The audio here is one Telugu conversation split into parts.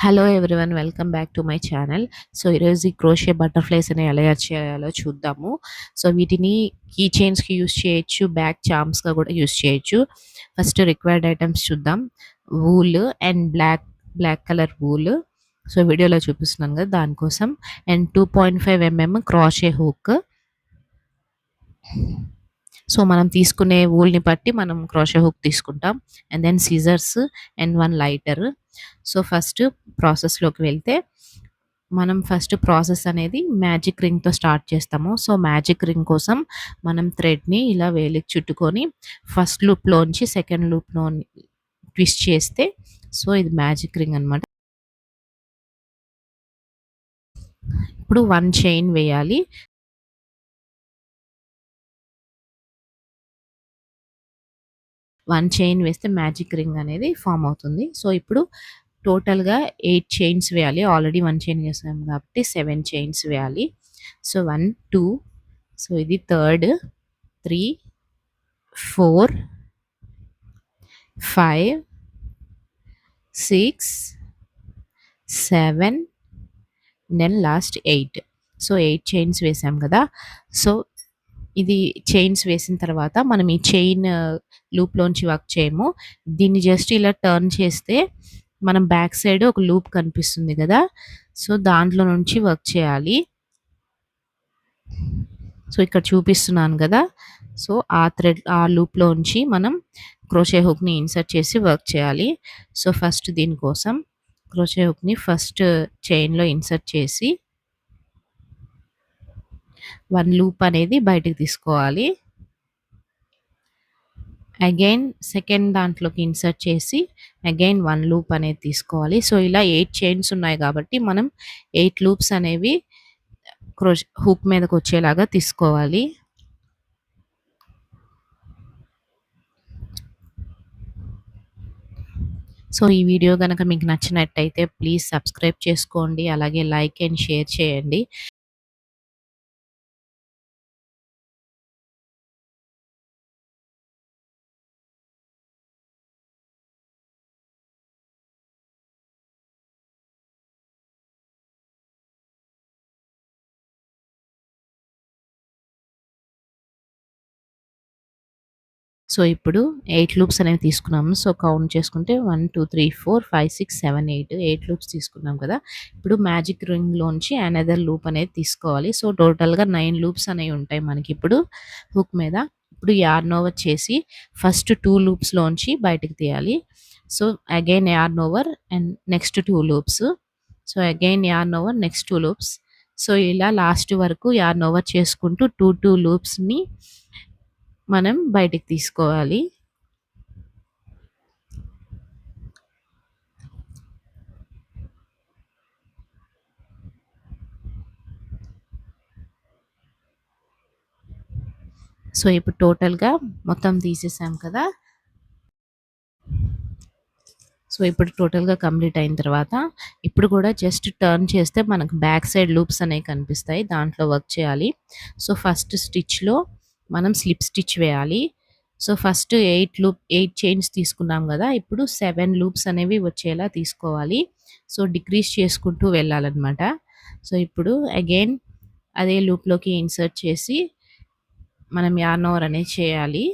Hello everyone, welcome back to my channel. So ఈరోజు ఈ క్రోషే బటర్ఫ్లైస్ అని ఎలా చేయాలో చూద్దాము. సో వీటిని కీ చైన్స్కి యూస్ చేయొచ్చు, బ్యాక్ చామ్స్గా కూడా యూస్ చేయొచ్చు. ఫస్ట్ రిక్వైర్డ్ ఐటమ్స్ చూద్దాం. Wool and black colour wool. So వీడియోలో చూపిస్తున్నాను కదా దానికోసం. And 2.5 mm crochet hook. So మనం తీసుకునే వూల్ని బట్టి మనం క్రోషే హుక్ తీసుకుంటాం. And then scissors and 1 lighter. So first ప్రాసెస్లోకి వెళ్తే మనం ఫస్ట్ ప్రాసెస్ అనేది మ్యాజిక్ రింగ్తో స్టార్ట్ చేస్తాము. సో మ్యాజిక్ రింగ్ కోసం మనం థ్రెడ్ని ఇలా వేలికి చుట్టుకొని ఫస్ట్ లూప్లోంచి సెకండ్ లూప్లో ట్విస్ట్ చేస్తే సో ఇది మ్యాజిక్ రింగ్ అనమాట. ఇప్పుడు 1 చైన్ వేయాలి. వన్ చైన్ వేస్తే మ్యాజిక్ రింగ్ అనేది ఫామ్ అవుతుంది. సో ఇప్పుడు టోటల్గా 8 చైన్స్ వేయాలి. ఆల్రెడీ 1 చైన్ వేసాం కాబట్టి 7 చైన్స్ వేయాలి. సో 1 2, సో ఇది third, 3 4 5 6 7 then last 8. So 8 chains వేసాం కదా. సో ఇది చైన్స్ వేసిన తర్వాత మనం ఈ చైన్ లూప్లోంచి వర్క్ చేయము. దీన్ని జస్ట్ ఇలా టర్న్ చేస్తే మనం బ్యాక్ సైడ్ ఒక లూప్ కనిపిస్తుంది కదా. సో దాంట్లో నుంచి వర్క్ చేయాలి. సో ఇక్కడ చూపిస్తున్నాను కదా. సో ఆ లూప్లోంచి మనం క్రోషే హుక్ని ఇన్సర్ట్ చేసి వర్క్ చేయాలి. సో ఫస్ట్ దీనికోసం క్రోషే హుక్ని ఫస్ట్ చైన్లో ఇన్సర్ట్ చేసి 1 లూప్ అనేది బయటికి తీసుకోవాలి. అగైన్ సెకండ్ దాంట్లోకి ఇన్సర్ట్ చేసి అగైన్ 1 లూప్ అనేది తీసుకోవాలి. సో ఇలా 8 చైన్స్ ఉన్నాయి కాబట్టి మనం 8 లూప్స్ అనేవి హుక్ మీదకి వచ్చేలాగా తీసుకోవాలి. సో ఈ వీడియో కనుక మీకు నచ్చినట్టయితే ప్లీజ్ సబ్స్క్రైబ్ చేసుకోండి, అలాగే లైక్ అండ్ షేర్ చేయండి. సో ఇప్పుడు 8 లూప్స్ అనేవి తీసుకున్నాము. సో కౌంట్ చేసుకుంటే 1 2 3 4 5 6 7 8 లూప్స్ తీసుకున్నాం కదా. ఇప్పుడు మ్యాజిక్ రింగ్లోంచి అనదర్ లూప్ అనేది తీసుకోవాలి. సో టోటల్గా 9 లూప్స్ అనేవి ఉంటాయి మనకి ఇప్పుడు హుక్ మీద. ఇప్పుడు యార్న్ ఓవర్ చేసి ఫస్ట్ 2 లూప్స్లోంచి బయటకు తీయాలి. So again yarn over and next 2 loops. So again yarn over next 2 loops. So ఇలా లాస్ట్ వరకు యార్న్ ఓవర్ చేసుకుంటూ 2 లూప్స్ని మనం బయటికి తీసుకోవాలి. సో ఇప్పుడు టోటల్గా మొత్తం తీసేసాం కదా. సో ఇప్పుడు టోటల్గా కంప్లీట్ అయిన తర్వాత ఇప్పుడు కూడా జస్ట్ టర్న్ చేస్తే మనకు బ్యాక్ సైడ్ లూప్స్ అనేవి కనిపిస్తాయి, దాంట్లో వర్క్ చేయాలి. సో ఫస్ట్ స్టిచ్లో మనం స్లిప్ స్టిచ్ వేయాలి. సో ఫస్ట్ 8 చైన్స్ తీసుకున్నాం కదా, ఇప్పుడు 7 లూప్స్ అనేవి వచ్చేలా తీసుకోవాలి. సో డిక్రీజ్ చేసుకుంటూ వెళ్ళాలన్నమాట. సో ఇప్పుడు అగైన్ అదే లూప్లోకి ఇన్సర్ట్ చేసి మనం యార్న్ ఓవర్ అనేది చేయాలి.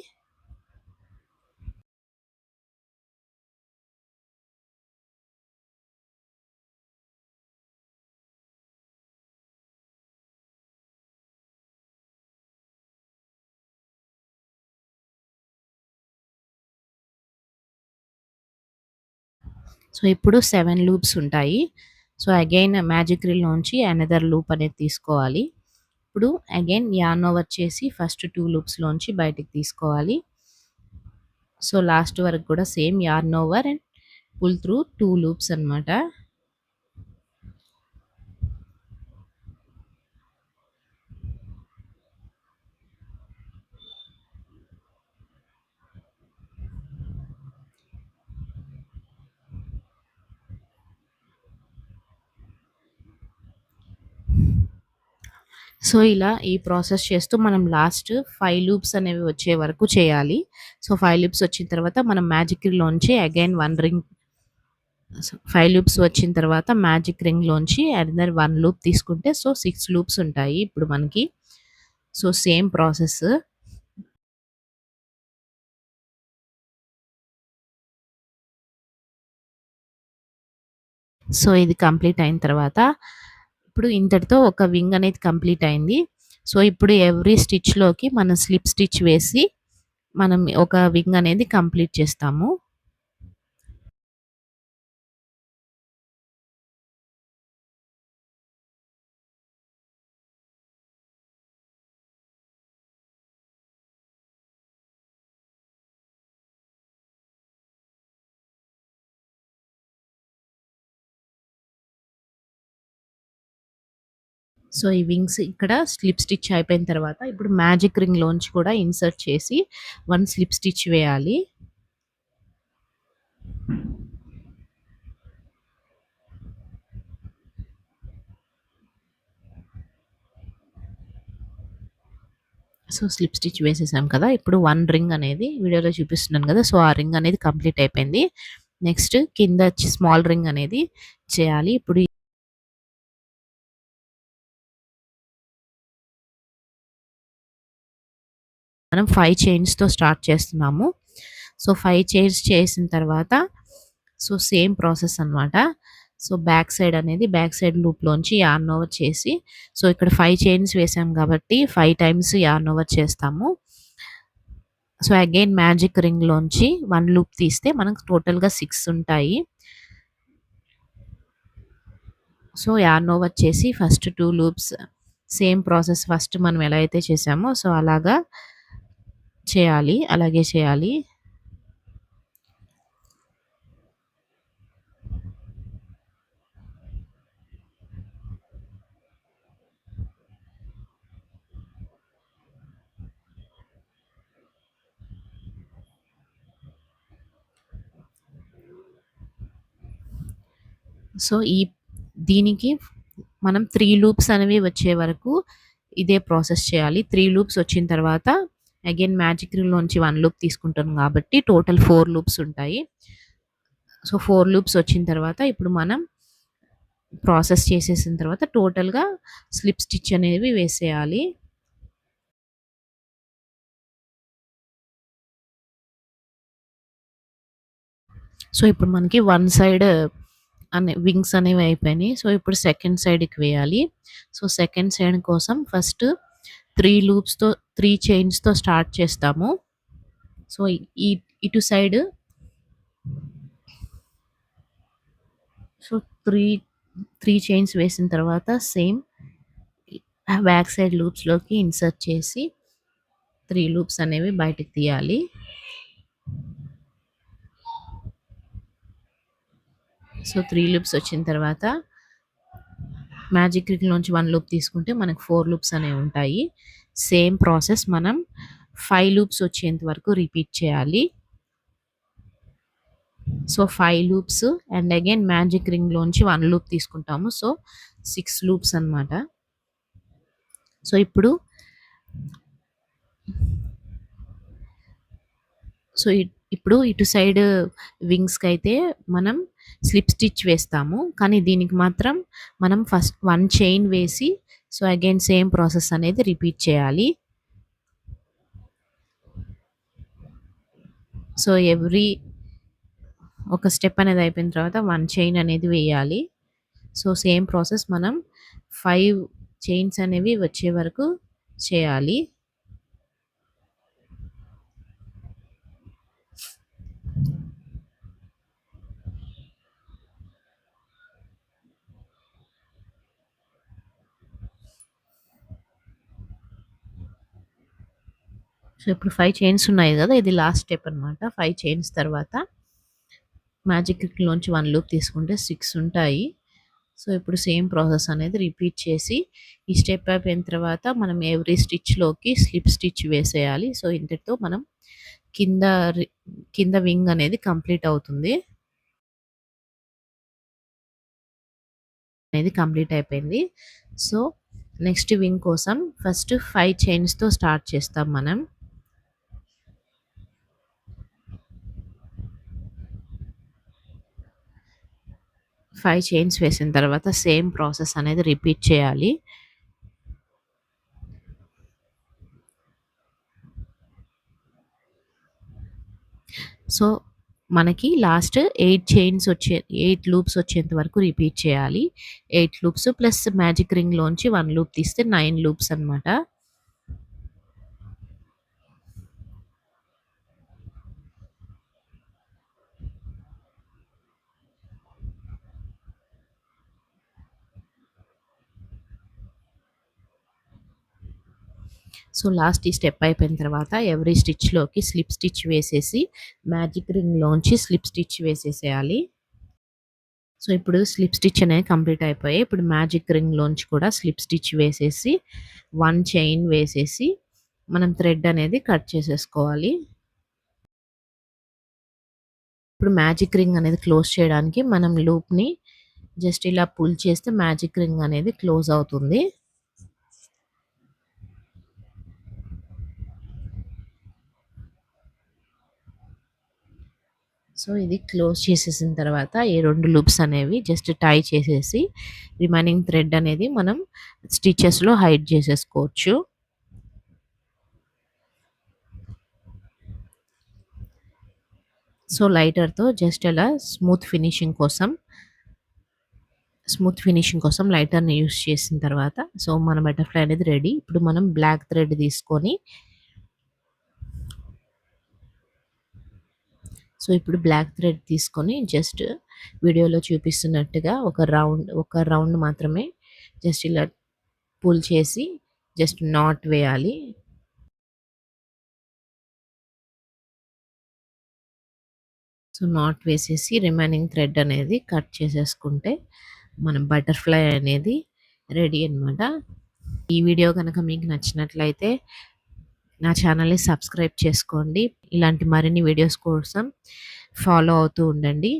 సో ఇప్పుడు 7 లూప్స్ ఉంటాయి. సో అగైన్ మ్యాజిక్ రీల్లోంచి అనదర్ లూప్ అనేది తీసుకోవాలి. ఇప్పుడు అగైన్ యార్న్ ఓవర్ చేసి ఫస్ట్ 2 లూప్స్లోంచి బయటికి తీసుకోవాలి. సో లాస్ట్ వరకు కూడా same yarn over and pull through 2 loops అనమాట. సో ఇలా ఈ ప్రాసెస్ చేస్తూ మనం లాస్ట్ 5 లూప్స్ అనేవి వచ్చే వరకు చేయాలి. సో 5 లూప్స్ వచ్చిన తర్వాత మనం మ్యాజిక్ రీల్లోంచి అగైన్ 1 రింగ్ సో 5 లూప్స్ వచ్చిన తర్వాత మ్యాజిక్ రింగ్‌లోంచి అనదర్ 1 లూప్ తీసుకుంటే సో 6 లూప్స్ ఉంటాయి ఇప్పుడు మనకి. So same process. సో ఇది కంప్లీట్ అయిన తర్వాత ఇప్పుడు ఇంతటితో ఒక వింగ్ అనేది కంప్లీట్ అయింది. సో ఇప్పుడు ఎవ్రీ స్టిచ్‌లోకి మనం స్లిప్ స్టిచ్ వేసి మనం ఒక వింగ్ అనేది కంప్లీట్ చేస్తాము. సో ఈ వింగ్స్ ఇక్కడ స్లిప్ స్టిచ్ అయిపోయిన తర్వాత ఇప్పుడు మ్యాజిక్ రింగ్‌లోంచి కూడా ఇన్సర్ట్ చేసి 1 స్లిప్ స్టిచ్ వేయాలి. సో స్లిప్ స్టిచ్ వేసేసాం కదా! ఇప్పుడు 1 రింగ్ అనేది వీడియోలో చూపిస్తున్నాను కదా! సో ఆ రింగ్ అనేది కంప్లీట్ అయిపోయింది. నెక్స్ట్ కింద స్మాల్ రింగ్ అనేది చేయాలి. ఇప్పుడు మనం 5 చైన్స్‌తో స్టార్ట్ చేస్తున్నాము. సో 5 చైన్స్ చేసిన తర్వాత సో సేమ్ ప్రాసెస్ అన్నమాట. సో బ్యాక్ సైడ్ లూప్‌లోంచి యార్న్ ఓవర్ చేసి సో ఇక్కడ 5 చైన్స్ వేసాం కాబట్టి 5 టైమ్స్ యార్న్ ఓవర్ చేస్తాము. సో అగైన్ మ్యాజిక్ రింగ్‌లోంచి 1 లూప్ తీస్తే మనకు టోటల్‌గా 6 ఉంటాయి. సో యార్న్ ఓవర్ చేసి first 2 loops same process first మనం ఎలా అయితే చేసామో సో అలాగే చేయాలి. సో దీనికి మనం 3 లూప్స్ అనేవి వచ్చే వరకు ఇదే ప్రాసెస్ చేయాలి. 3 లూప్స్ వచ్చిన తర్వాత అగైన్ మ్యాజిక్ రింగ్‌లోంచి 1 లూప్ తీసుకుంటాం కాబట్టి టోటల్ 4 లూప్స్ ఉంటాయి. సో 4 లూప్స్ వచ్చిన తర్వాత ఇప్పుడు మనం ప్రాసెస్ చేసేసిన తర్వాత టోటల్‌గా స్లిప్ స్టిచ్ అనేవి వేసేయాలి. సో ఇప్పుడు మనకి వన్ సైడ్ వింగ్స్ అనేవి అయిపోయినాయి. సో ఇప్పుడు సెకండ్ సైడ్‌కి వేయాలి. సో సెకండ్ సైడ్ కోసం ఫస్ట్ 3 చైన్స్‌తో స్టార్ట్ చేస్తాము. సో ఈ ఇటు సైడ్ సో 3, 3 చైన్స్ వేసిన తర్వాత సేమ్ బ్యాక్ సైడ్ లూప్స్‌లోకి ఇన్సర్ట్ చేసి 3 లూప్స్ అనేవి బయటికి తీయాలి. సో 3 లూప్స్ వచ్చిన తర్వాత మ్యాజిక్ రింగ్‌లోంచి 1 లూప్ తీసుకుంటే మనకు 4 లూప్స్ అనేవి ఉంటాయి. సేమ్ ప్రాసెస్ మనం 5 లూప్స్ వచ్చేంత వరకు రిపీట్ చేయాలి. So 5 loops and again magic రింగ్‌లోంచి 1 లూప్ తీసుకుంటాము. సో 6 లూప్స్ అన్నమాట. సో ఇప్పుడు సో ఇప్పుడు ఇటు సైడ్ వింగ్స్‌కైతే మనం స్లిప్ స్టిచ్ వేస్తాము. కానీ దీనికి మాత్రం మనం ఫస్ట్ 1 చైన్ వేసి సో అగైన్ సేమ్ ప్రాసెస్ అనేది రిపీట్ చేయాలి. సో ఒక స్టెప్ అనేది అయిపోయిన తర్వాత 1 చైన్ అనేది వేయాలి. సో సేమ్ ప్రాసెస్ మనం 5 చైన్స్ అనేవి వచ్చే వరకు చేయాలి. సో ఇప్పుడు 5 చైన్స్ ఉన్నాయి గదా! ఇది లాస్ట్ స్టెప్ అన్నమాట. 5 చైన్స్ తర్వాత మ్యాజిక్ రిగ్‌లోంచి 1 లూప్ తీసుకుంటే 6 ఉంటాయి. సో ఇప్పుడు సేమ్ ప్రాసెస్ అనేది రిపీట్ చేసి ఈ స్టెప్ అయిపోయిన తర్వాత మనం ఎవ్రీ స్టిచ్‌లోకి స్లిప్ స్టిచ్ వేసేయాలి. సో ఇంతటితో మనం కింద రి కింద వింగ్ అనేది కంప్లీట్ అవుతుంది. అనేది కంప్లీట్ అయిపోయింది. సో నెక్స్ట్ వింగ్ కోసం ఫస్ట్ 5 చైన్స్‌తో స్టార్ట్ చేస్తాం మనం. 5 చైన్స్ వేసిన తర్వాత సేమ్ ప్రాసెస్ అనేది రిపీట్ చేయాలి. సో, మనకి లాస్ట్ 8 లూప్స్ వచ్చేంత వరకు రిపీట్ చేయాలి. 8 లూప్స్ ప్లస్ మ్యాజిక్ రింగ్‌లోంచి 1 లూప్ తీస్తే 9 లూప్స్ అనమాట. సో, లాస్ట్ ఈ స్టెప్ అయిపోయిన తర్వాత ఎవ్రీ స్టిచ్‌లోకి స్లిప్ స్టిచ్ వేసేసి మ్యాజిక్ రింగ్‌లోంచి స్లిప్ స్టిచ్ వేసేసేయాలి. సో, ఇప్పుడు స్లిప్ స్టిచ్ అనేవి కంప్లీట్ అయిపోయాయి. ఇప్పుడు మ్యాజిక్ రింగ్‌లోంచి కూడా స్లిప్ స్టిచ్ వేసేసి 1 చైన్ వేసేసి మనం థ్రెడ్ అనేది కట్ చేసేసుకోవాలి. ఇప్పుడు మ్యాజిక్ రింగ్ అనేది క్లోజ్ చేయడానికి మనం లూప్‌ని జస్ట్ ఇలా పుల్ చేస్తే మ్యాజిక్ రింగ్ అనేది క్లోజ్ అవుతుంది. సో, ఇది క్లోజ్ చేసేసిన తర్వాత ఈ 2 లూప్స్ అనేవి జస్ట్ టై చేసేసి రిమైనింగ్ థ్రెడ్ అనేది మనం స్టిచెస్‌లో హైడ్ చేసేసుకోవచ్చు. సో, లైటర్‌తో జస్ట్ అలా స్మూత్ ఫినిషింగ్ కోసం లైటర్‌ని యూజ్ చేసిన తర్వాత సో, మన బటర్‌ఫ్లై అనేది రెడీ. ఇప్పుడు మనం బ్లాక్ థ్రెడ్ తీసుకొని ఇప్పుడు బ్లాక్ థ్రెడ్ తీసుకొని జస్ట్ వీడియోలో చూపిస్తున్నట్టుగా ఒక రౌండ్ మాత్రమే జస్ట్ ఇలా పుల్ చేసి జస్ట్ నాట్ వేయాలి. సో, నాట్ వేసేసి రిమైనింగ్ థ్రెడ్ అనేది కట్ చేసేసుకుంటే మన బటర్‌ఫ్లై అనేది రెడీ అనమాట. ఈ వీడియో గనక మీకు నచ్చినట్లయితే నా ఛానల్‌ని సబ్స్క్రైబ్ చేసుకోండి. ఇలాంటి మరిన్ని వీడియోస్ కోసం ఫాలో అవుతూ ఉండండి.